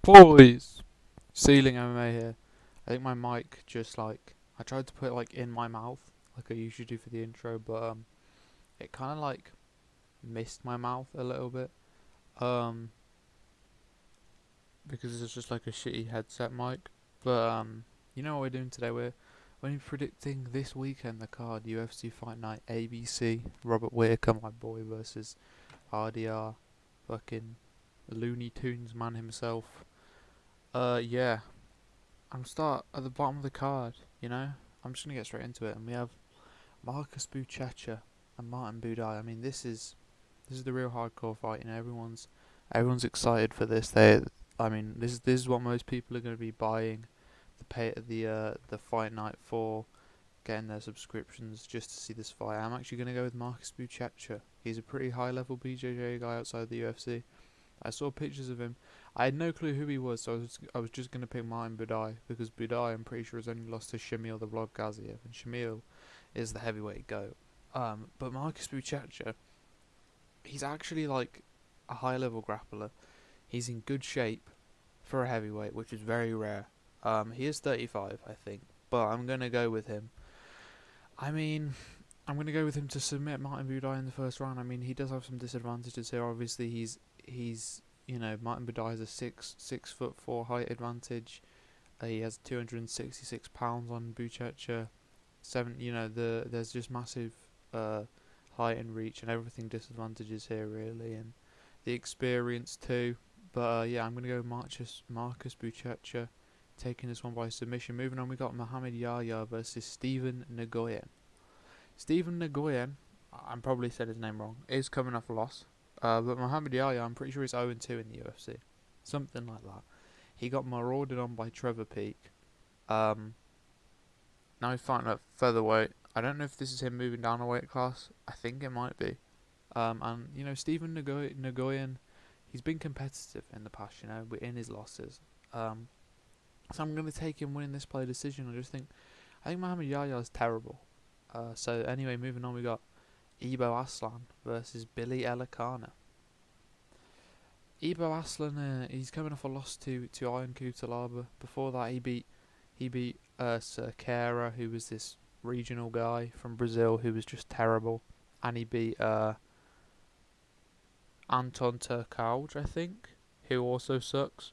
Boys! Ceiling MMA here. I think my mic just I tried to put it in my mouth like I usually do for the intro, but it kind of missed my mouth a little bit. Um because it's just like a shitty headset mic. But you know what we're doing today? We're predicting this weekend the card UFC Fight Night ABC. Robert Whittaker, my boy, versus RDR, fucking Looney Tunes man himself. Yeah. I'm start at the bottom of the card, you know? I'm just gonna get straight into it, and we have Marcus Buchecha and Martin Budai. I mean, this is the real hardcore fight. You know, everyone's excited for this. I mean, this is what most people are gonna be buying the fight night for, getting their subscriptions just to see this fight. I'm actually gonna go with Marcus Buchecha. He's a pretty high level BJJ guy outside the UFC. I saw pictures of him. I had no clue who he was, so I was just gonna pick Martin Budai because Budai, I'm pretty sure, has only lost to Shamil the Vlog Gaziev, and Shamil is the heavyweight goat. But Marcus Buchecha, he's actually like a high level grappler. He's in good shape for a heavyweight, which is very rare. He is 35, I think, but I'm gonna go with him. I mean, I'm gonna go with him to submit Martin Budai in the first round. I mean, he does have some disadvantages here. Obviously, he's Martin Budai has a 6'4" height advantage. He has 266 pounds on Buchecha. There's just massive height and reach and everything disadvantages here really, and the experience too. But yeah, I'm gonna go Marcus Buchecha, taking this one by submission. Moving on, we got Mohamed Yahya versus Stephen Nguyen. Stephen Nguyen, I'm probably said his name wrong, is coming off a loss. But Mohamed Yahya, I'm pretty sure he's 0-2 in the UFC. Something like that. He got marauded on by Trevor Peak. Now he's fighting at featherweight. I don't know if this is him moving down a weight class. I think it might be. And, Stephen Nguyen, he's been competitive in the past, in his losses. So I'm going to take him winning this by decision. I think Mohamed Yahya is terrible. So anyway, moving on, we got Ibo Aslan versus Billy Elakana. Ibo Aslan, he's coming off a loss to Iron Kutalaba. Before that, he beat Cerqueira, who was this regional guy from Brazil who was just terrible, and he beat Anton Turcauge, I think, who also sucks.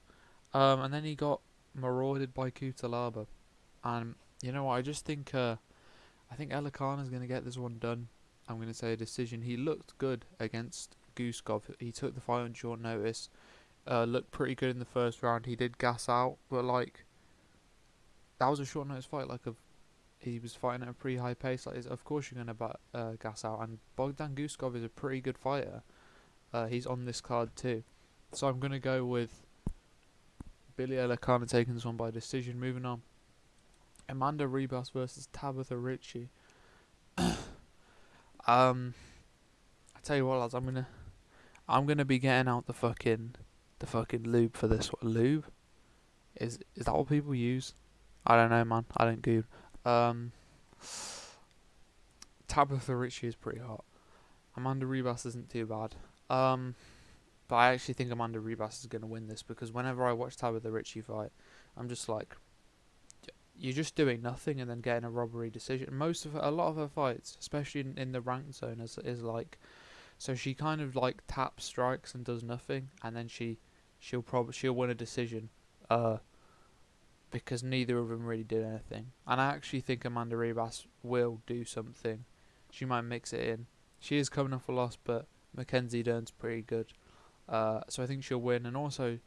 And then he got marauded by Kutalaba, and you know what? I think Elakana's gonna get this one done. I'm going to say a decision. He looked good against Guskov. He took the fight on short notice. Looked pretty good in the first round. He did gas out, but that was a short notice fight. He was fighting at a pretty high pace. Of course you're going to gas out. And Bogdan Guskov is a pretty good fighter. He's on this card too. So I'm going to go with Billy Elakana taking this one by decision. Moving on, Amanda Ribas versus Tabitha Ritchie. I tell you what, lads, I'm gonna be getting out the fucking lube for this one. Lube? Is that what people use? I don't know, man. I don't go. Tabitha Ritchie is pretty hot. Amanda Ribas isn't too bad. But I actually think Amanda Ribas is gonna win this because whenever I watch Tabitha Ritchie fight, I'm just like, you're just doing nothing and then getting a robbery decision. A lot of her fights, especially in the ranked zone, is like, so she kind of taps, strikes, and does nothing, and then she'll win a decision, because neither of them really do anything. And I actually think Amanda Ribas will do something. She might mix it in. She is coming off a loss, but Mackenzie Dern's pretty good. So I think she'll win, and also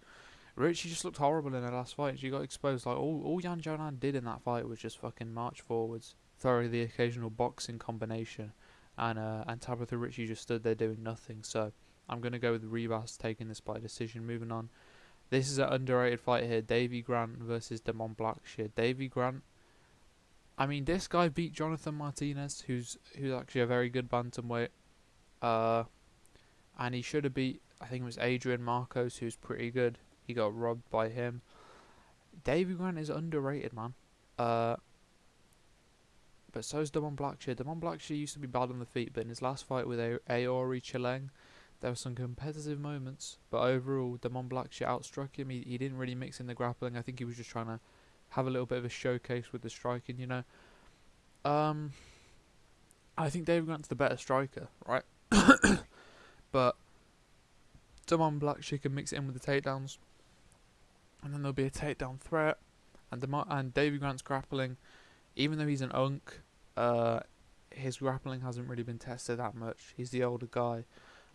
Ritchie just looked horrible in her last fight. She got exposed. All Yan Jonan did in that fight was just fucking march forwards, throw the occasional boxing combination, and Tabitha Ritchie just stood there doing nothing. So I'm gonna go with Ribas taking this by decision. Moving on, this is an underrated fight here: Davy Grant versus Damon Blackshear. Davy Grant, I mean, this guy beat Jonathan Martinez, who's actually a very good bantamweight. And he should have beat, I think it was Adrian Marcos, who's pretty good. He got robbed by him. Davy Grant is underrated, man. But so is Damon Blackshear. Damon Blackshear used to be bad on the feet, but in his last fight with Aori Chileng, There were some competitive moments, but overall, Damon Blackshear outstruck him. He didn't really mix in the grappling. I think he was just trying to have a little bit of a showcase with the striking, you know. I think David Grant's the better striker, right? But Damon Blackshear can mix it in with the takedowns, and then there'll be a takedown threat. And David Grant's grappling, even though he's an unk, his grappling hasn't really been tested that much. He's the older guy.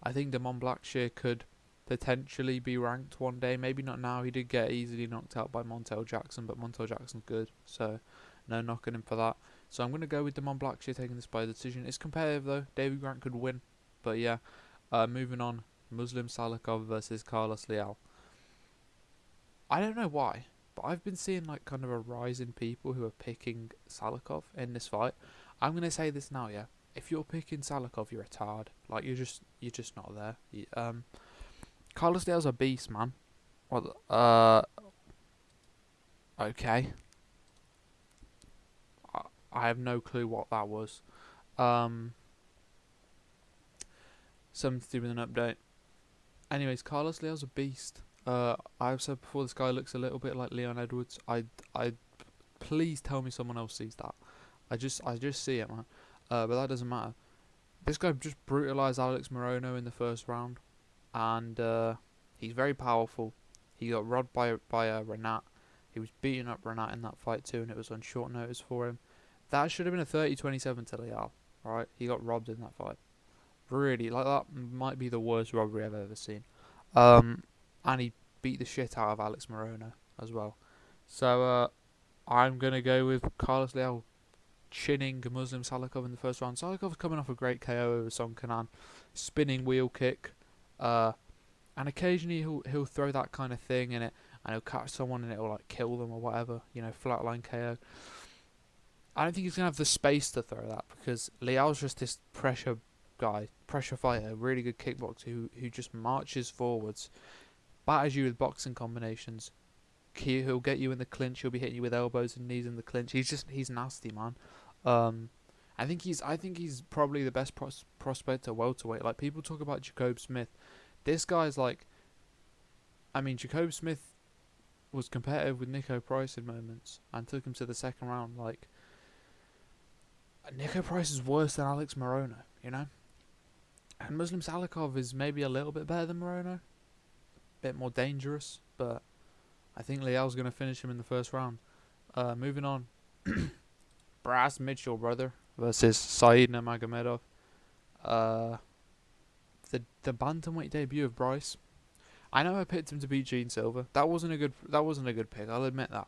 I think Damon Blackshear could potentially be ranked one day. Maybe not now. He did get easily knocked out by Montel Jackson, but Montel Jackson's good, so no knocking him for that. So I'm going to go with Damon Blackshear taking this by decision. It's competitive though. David Grant could win. But yeah, moving on. Muslim Salikov versus Carlos Leal. I don't know why, but I've been seeing like kind of a rise in people who are picking Salikov in this fight. I'm going to say this now, yeah. If you're picking Salikov, you're a tard. Like you're just not there. Carlos Leal's a beast, man. What? Okay. I have no clue what that was. Something to do with an update. Anyways, Carlos Leal's a beast. I've said before, this guy looks a little bit like Leon Edwards. I please tell me someone else sees that. I just see it, man. But that doesn't matter. This guy just brutalized Alex Morono in the first round, and he's very powerful. He got robbed by Renat. He was beating up Renat in that fight too, and it was on short notice for him. That should have been a 30-27 to Leal. Right? He got robbed in that fight. Really, like that might be the worst robbery I've ever seen. And he beat the shit out of Alex Morono as well. So I'm gonna go with Carlos Leal chinning Muslim Salikov in the first round. Salikov's coming off a great KO over Son Kanan, spinning wheel kick, and occasionally he'll throw that kind of thing in it, and he'll catch someone and it'll like kill them or whatever, you know, flatline KO. I don't think he's gonna have the space to throw that because Leal's just this pressure guy, pressure fighter, really good kickboxer who just marches forwards, batters you with boxing combinations. He'll get you in the clinch. He'll be hitting you with elbows and knees in the clinch. He's nasty, man. I think he's probably the best prospect at welterweight. Like people talk about Jacob Smith, this guy's like, I mean, Jacob Smith was competitive with Nico Price in moments and took him to the second round. Like Nico Price is worse than Alex Morono, you know. And Muslim Salikov is maybe a little bit better than Morono, a bit more dangerous, but I think Leal's going to finish him in the first round. Moving on. Brass Mitchell, brother, versus Saeed Nurmagomedov. The bantamweight debut of Bryce. I know I picked him to beat Gene Silver. That wasn't a good pick. I'll admit that.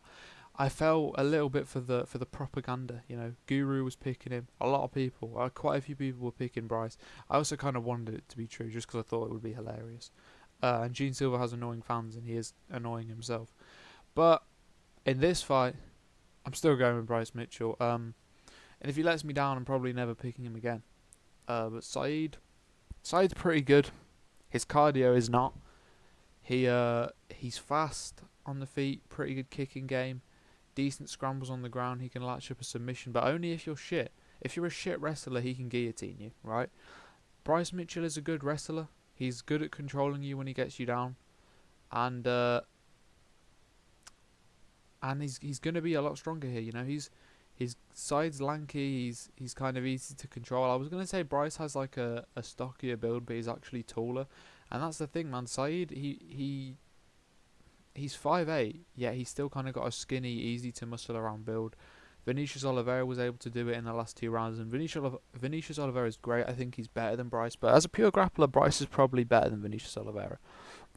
I fell a little bit for the propaganda. You know, Guru was picking him. A lot of people, quite a few people were picking Bryce. I also kind of wanted it to be true, just because I thought it would be hilarious. And Gene Silver has annoying fans, and he is annoying himself. But in this fight, I'm still going with Bryce Mitchell. And if he lets me down, I'm probably never picking him again. But Saeed's pretty good. His cardio is not. He's fast on the feet, pretty good kicking game, decent scrambles on the ground. He can latch up a submission, but only if you're shit. If you're a shit wrestler, he can guillotine you, right? Bryce Mitchell is a good wrestler. He's good at controlling you when he gets you down, and he's going to be a lot stronger here. You know, his side's lanky. He's kind of easy to control. I was going to say Bryce has like a stockier build, but he's actually taller, and that's the thing, man. Saeed, he's 5'8", yet he's still kind of got a skinny, easy to muscle around build. Vinicius Oliveira was able to do it in the last 2 rounds, and Vinicius Oliveira is great. I think he's better than Bryce, but as a pure grappler, Bryce is probably better than Vinicius Oliveira.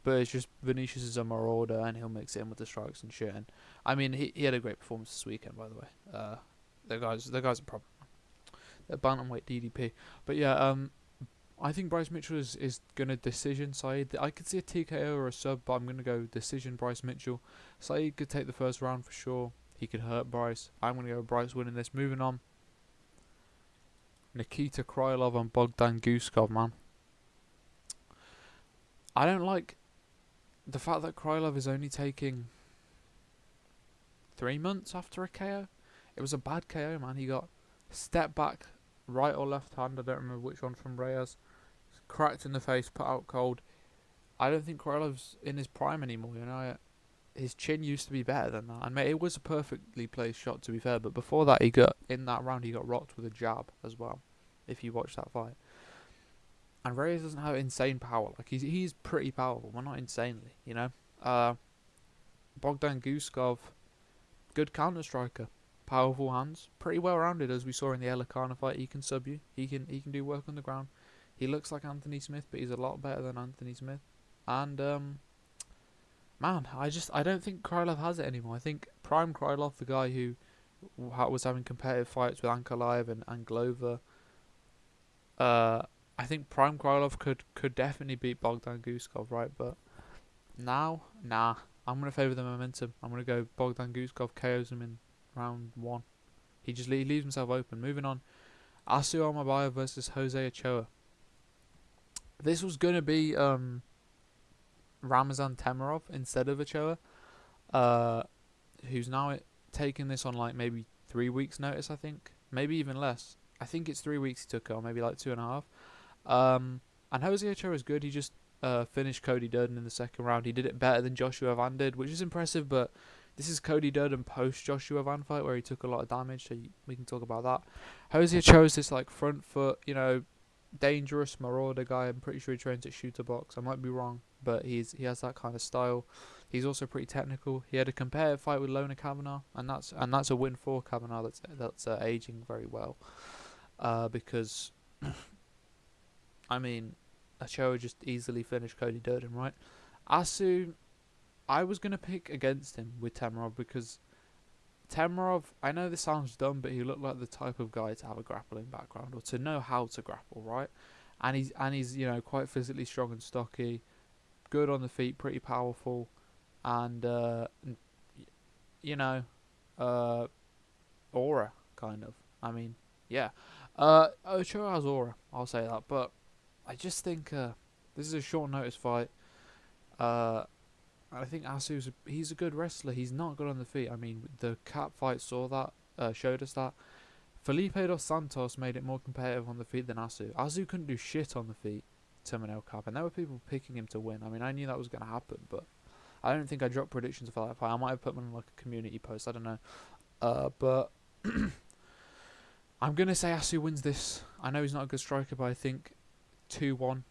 But it's just Vinicius is a marauder, and he'll mix it in with the strikes and shit. And I mean, he had a great performance this weekend, by the way. The guy's a problem. The bantamweight DDP. But yeah, I think Bryce Mitchell is gonna decision Saeed. I could see a TKO or a sub, but I'm gonna go decision Bryce Mitchell. Saeed could take the first round for sure. He could hurt Bryce. I'm going to go with Bryce winning this. Moving on. Nikita Krylov and Bogdan Guskov, man. I don't like the fact that Krylov is only taking 3 months after a KO. It was a bad KO, man. He got step back, right or left hand. I don't remember which one from Reyes. cracked in the face, put out cold. I don't think Krylov's in his prime anymore. His chin used to be better than that, and mate, it was a perfectly placed shot to be fair. But before that, he got in that round, he got rocked with a jab as well. If you watch that fight, and Reyes doesn't have insane power. Like he's pretty powerful, but not insanely. Bogdan Guskov, good counter striker, powerful hands, pretty well rounded as we saw in the Elikana fight. He can sub you. He can do work on the ground. He looks like Anthony Smith, but he's a lot better than Anthony Smith. And man, I don't think Krylov has it anymore. I think prime Krylov, the guy who was having competitive fights with Ankalaev and Glover, I think prime Krylov could definitely beat Bogdan Guskov, right? But now, nah. I'm going to favour the momentum. I'm going to go Bogdan Guskov KOs him in round 1. He leaves himself open. Moving on. Asu Amabaya versus Jose Ochoa. This was going to be Ramazan Temirov instead of Ochoa, who's now taking this on like maybe 3 weeks notice, I think. Maybe even less. I think it's 3 weeks he took it, or maybe like 2.5. And Jose Ochoa is good. He just finished Cody Durden in the second round. He did it better than Joshua Van did, which is impressive, but this is Cody Durden post Joshua Van fight where he took a lot of damage, so we can talk about that. Jose Ochoa is this like front foot, dangerous marauder guy. I'm pretty sure he trains at Shooter Box. I might be wrong, but he has that kind of style. He's also pretty technical. He had a competitive fight with Lona Kavanagh, and that's a win for Kavanagh. That's aging very well, because I mean, Ochoa just easily finished Cody Durden, right? Asu, I was going to pick against him with Temirov because Temirov, I know this sounds dumb, but he looked like the type of guy to have a grappling background or to know how to grapple, right? And he's quite physically strong and stocky, good on the feet, pretty powerful, and aura kind of. I mean, yeah. Ochoa has aura, I'll say that, but I just think this is a short notice fight. I think he's a good wrestler. He's not good on the feet. I mean, the Cap fight showed us that. Felipe dos Santos made it more competitive on the feet than Asu. Asu couldn't do shit on the feet to Manel Cap, and there were people picking him to win. I mean, I knew that was going to happen, but I don't think I dropped predictions for that fight. I might have put them in like a community post. I don't know. But I'm going to say Asu wins this. I know he's not a good striker, but I think 2-1,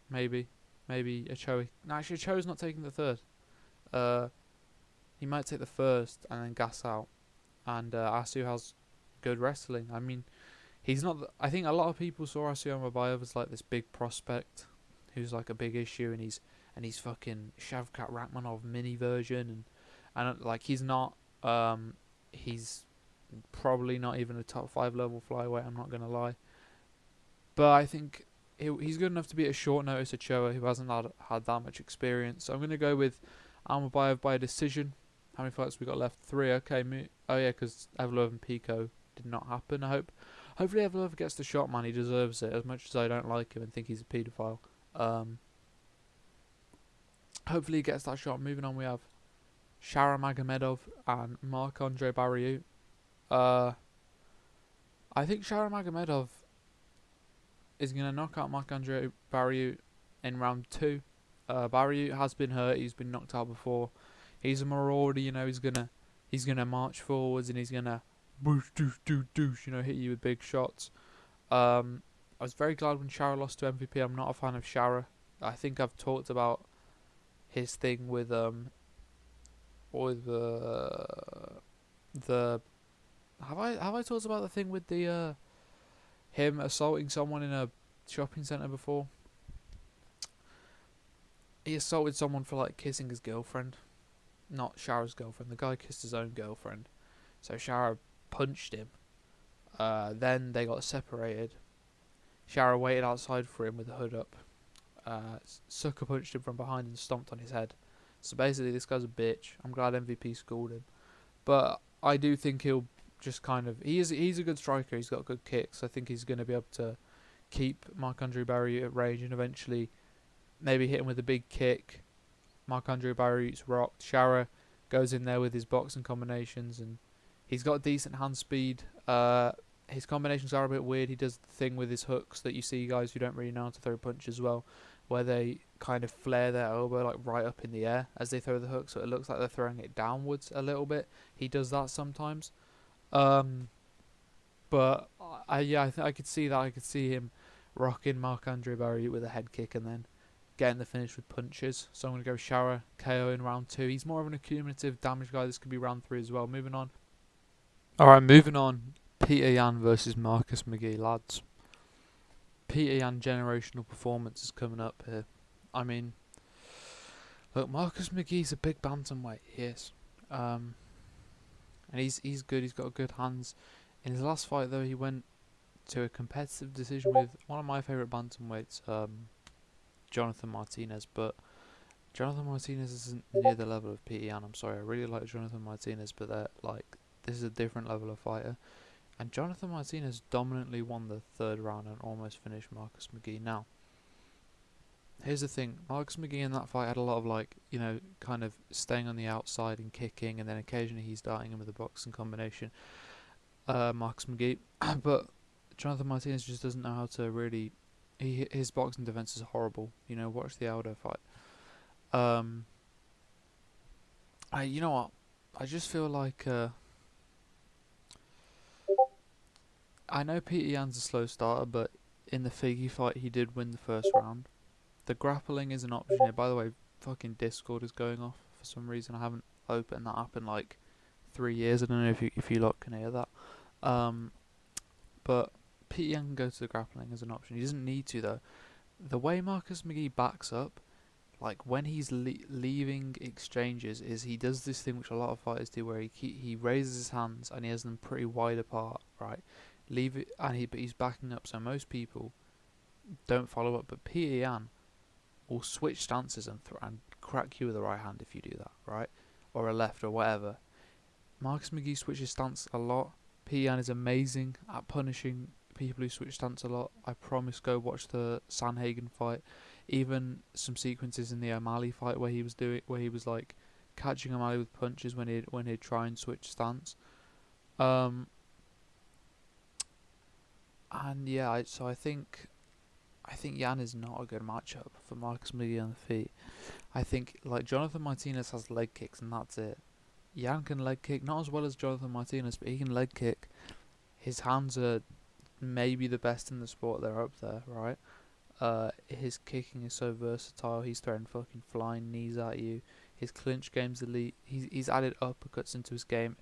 maybe. Maybe Ochoa. No, actually, Ochoa's not taking the third. He might take the first and then gas out. And Asu has good wrestling. I mean, he's not. I think a lot of people saw Asu Amabayev as like this big prospect, who's like a big issue, and he's fucking Shavkat Rakhmonov mini version, and like he's not. He's probably not even a top 5 level flyweight. I'm not gonna lie, but I think he's good enough to be a short notice Ochoa who hasn't had that much experience. So I'm gonna go with Amabayev by a decision. How many fights we got left? 3. Okay. Oh yeah, because Evloev and Pico did not happen. Hopefully Evloev gets the shot, man. He deserves it. As much as I don't like him and think he's a paedophile. Hopefully he gets that shot. Moving on, we have Shara Magomedov and Marc-Andre Barriou. I think Shara Magomedov is going to knock out Marc-Andre Barriou in round 2. Barriou has been hurt. He's been knocked out before. He's a marauder, he's gonna march forwards and he's gonna boosh, hit you with big shots. I was very glad when Shara lost to MVP. I'm not a fan of Shara. I think I've talked about his thing with the have I talked about the thing with the him assaulting someone in a shopping centre before? He assaulted someone for like kissing his girlfriend. Not Shara's girlfriend. The guy kissed his own girlfriend. So Shara punched him. Then they got separated. Shara waited outside for him with the hood up. Sucker punched him from behind and stomped on his head. So basically this guy's a bitch. I'm glad MVP schooled him. But I do think he'll just kind of... He's a good striker. He's got good kicks. I think he's going to be able to keep Marc-Andre Barriou at range and eventually maybe hit him with a big kick. Marc-Andre Barriou's rocked. Shara goes in there with his boxing combinations and he's got decent hand speed. his combinations are a bit weird. He does the thing with his hooks that you see guys who don't really know how to throw punches well, where they kind of flare their elbow like right up in the air as they throw the hook, so it looks like they're throwing it downwards a little bit. He does that sometimes. Um, but I could see that. I could see him rocking Marc-Andre Barry with a head kick and then getting the finish with punches. So I'm going to go Shara KO in round 2. He's more of an accumulative damage guy. This could be round 3 as well. Moving on. Alright, moving on. Peter Yan versus Marcus Mcghee, lads. Peter Yan generational performance is coming up here. I mean, look, Marcus McGee's a big bantamweight. He is. And he's good. He's got good hands. In his last fight, though, he went to a competitive decision with one of my favourite bantamweights, Jonathan Martinez. But Jonathan Martinez isn't near the level of Peter Yan. I'm sorry. I really like Jonathan Martinez, but this is a different level of fighter. And Jonathan Martinez dominantly won the 3rd round and almost finished Marcus Mcghee. Now, here's the thing. Marcus Mcghee in that fight had a lot of kind of staying on the outside and kicking, and then occasionally he's darting him with a boxing combination. Marcus Mcghee. But Jonathan Martinez just doesn't know how to really... his boxing defense is horrible. Watch the Aldo fight. You know what? I just feel like... I know Peter Yan's a slow starter, but in the Figgy fight he did win the 1st round. The grappling is an option here. By the way, fucking Discord is going off for some reason. I haven't opened that up in like 3 years. I don't know if you lot can hear that. But Peter Yan can go to the grappling as an option. He doesn't need to though. The way Marcus Mcghee backs up, like when he's leaving exchanges, is he does this thing which a lot of fighters do, where he raises his hands and he has them pretty wide apart, right? Leave it, but he's backing up, so most people don't follow up. But Peter Yan will switch stances and crack you with a right hand if you do that, right? Or a left or whatever. Marcus Mcghee switches stance a lot. Peter Yan is amazing at punishing people who switch stance a lot. I promise, go watch the Sanhagen fight. Even some sequences in the O'Malley fight where he was like catching O'Malley with punches when he'd try and switch stance. And yeah, I think Yan is not a good matchup for Marcus Mcghee on the feet. I think like Jonathan Martinez has leg kicks and that's it. Yan can leg kick, not as well as Jonathan Martinez, but he can leg kick. His hands are maybe the best in the sport. They're up there, right? His kicking is so versatile. He's throwing fucking flying knees at you. His clinch game's elite. He's added uppercuts into his game.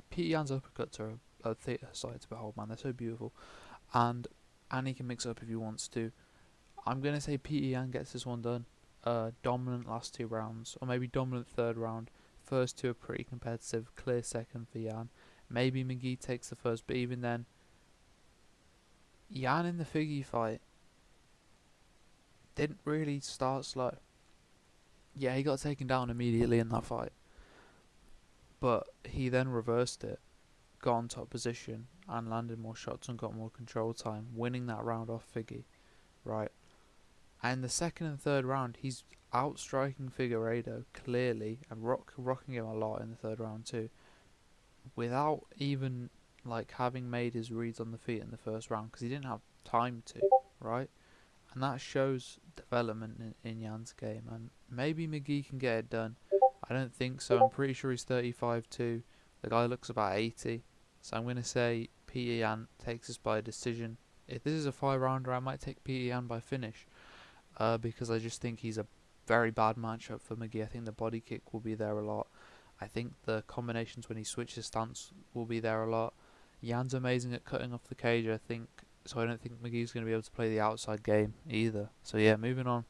Peter Yan's uppercuts are a theatre sight to behold, man. They're so beautiful. And he can mix up if he wants to. I'm going to say Peter Yan gets this one done. Dominant last 2 rounds, or maybe dominant 3rd round. First 2 are pretty competitive. Clear 2nd for Yan. Maybe Mcghee takes the 1st, but even then, Yan in the Figgy fight didn't really start slow. Yeah, he got taken down immediately in that fight, but he then reversed it, got on top position and landed more shots and got more control time, winning that round off Figgy, right? And the 2nd and 3rd round, he's outstriking Figueiredo clearly and rocking him a lot in the 3rd round too, without even like having made his reads on the feet in the 1st round, because he didn't have time to, right? And that shows development in Yan's game, and maybe Mcghee can get it done. I don't think so. I'm pretty sure he's 35 too. The guy looks about 80. So I'm going to say Peter Yan takes this by decision. If this is a 5-rounder, I might take Peter Yan by finish. Because I just think he's a very bad matchup for Mcghee. I think the body kick will be there a lot. I think the combinations when he switches stance will be there a lot. Yan's amazing at cutting off the cage, I think. So I don't think Mcgee's going to be able to play the outside game either. So yeah, moving on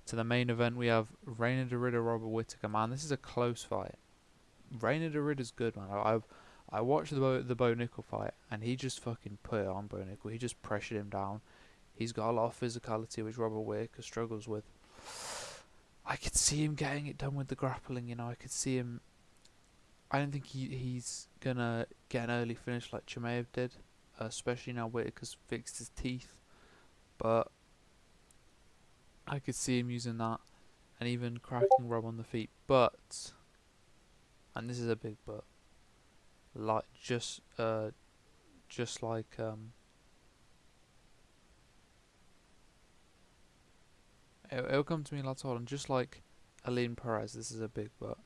to the main event, we have Reina de Ridder, Robert Whittaker. Man, this is a close fight. Reina de Ridder's good, man. I watched the Bo Nickel fight, and he just fucking put it on Bo Nickel. He just pressured him down. He's got a lot of physicality, which Robert Whittaker struggles with. I could see him getting it done with the grappling, I could see him... I don't think he's going to get an early finish like Chimaev did, especially now Whittaker's fixed his teeth. But I could see him using that and even cracking Rob on the feet. But, and this is a big but, like just just like it'll come to me lads. Hold on, just like Aline Perez. This is a big but.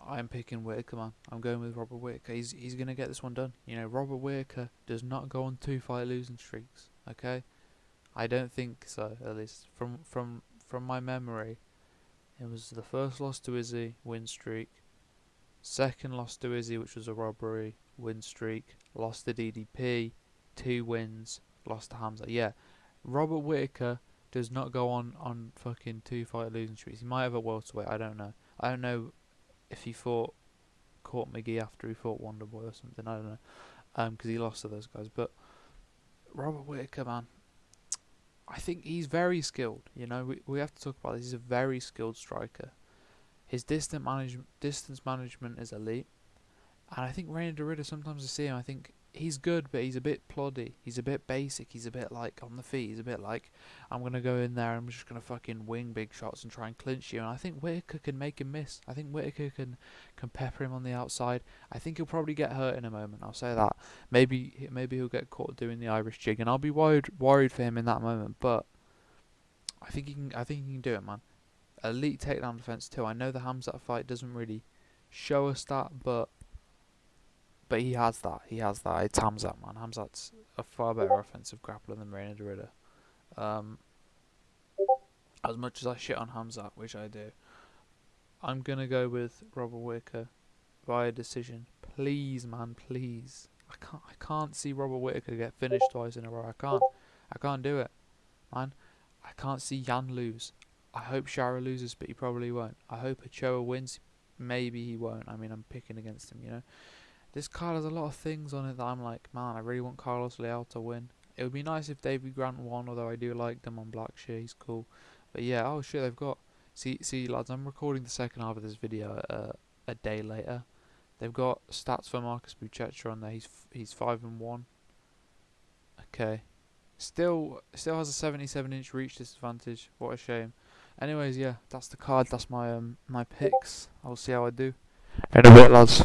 I'm picking Whittaker, man. I'm going with Robert Whittaker. He's gonna get this one done. You know, Robert Whittaker does not go on 2-fight losing streaks. Okay, I don't think so. At least from my memory, it was the first loss to Izzy, win streak. Second loss to Izzy, which was a robbery, win streak. Lost to DDP, 2 wins. Lost to Hamza. Yeah, Robert Whittaker does not go on fucking 2-fight losing streaks. He might have a welterweight. I don't know. I don't know if he caught Mcghee after he fought Wonderboy or something. I don't know. Because he lost to those guys. But Robert Whittaker, man, I think he's very skilled. You know, we have to talk about this. He's a very skilled striker. His distance management is elite. And I think Reina Dorita, sometimes I see him, I think he's good, but he's a bit ploddy. He's a bit basic. He's a bit like on the feet. He's a bit like, I'm going to go in there and I'm just going to fucking wing big shots and try and clinch you. And I think Whittaker can make him miss. I think Whittaker can pepper him on the outside. I think he'll probably get hurt in a moment. I'll say that. Maybe he'll get caught doing the Irish jig, and I'll be worried for him in that moment. But I think he can do it, man. Elite takedown defense too. I know the Hamzat fight doesn't really show us that, but he has that. It's Hamzat, man. Hamzat's a far better offensive grappler than Reina Dorita. As much as I shit on Hamzat, which I do, I'm gonna go with Robert Whittaker via decision. Please, man, please. I can't see Robert Whittaker get finished twice in a row. I can't do it, man. I can't see Jan lose. I hope Shara loses, but he probably won't. I hope Ochoa wins. Maybe he won't. I mean, I'm picking against him, you know. This card has a lot of things on it that I'm like, man, I really want Carlos Leal to win. It would be nice if Davey Grant won, although I do like them on Blackshear. He's cool. But yeah, oh shit, they've got... See, lads, I'm recording the second half of this video a day later. They've got stats for Marcus Buchecha on there. He's 5-1. Okay. Still has a 77-inch reach disadvantage. What a shame. Anyways, yeah, that's the card. That's my my picks. I'll see how I do. In a bit, lads.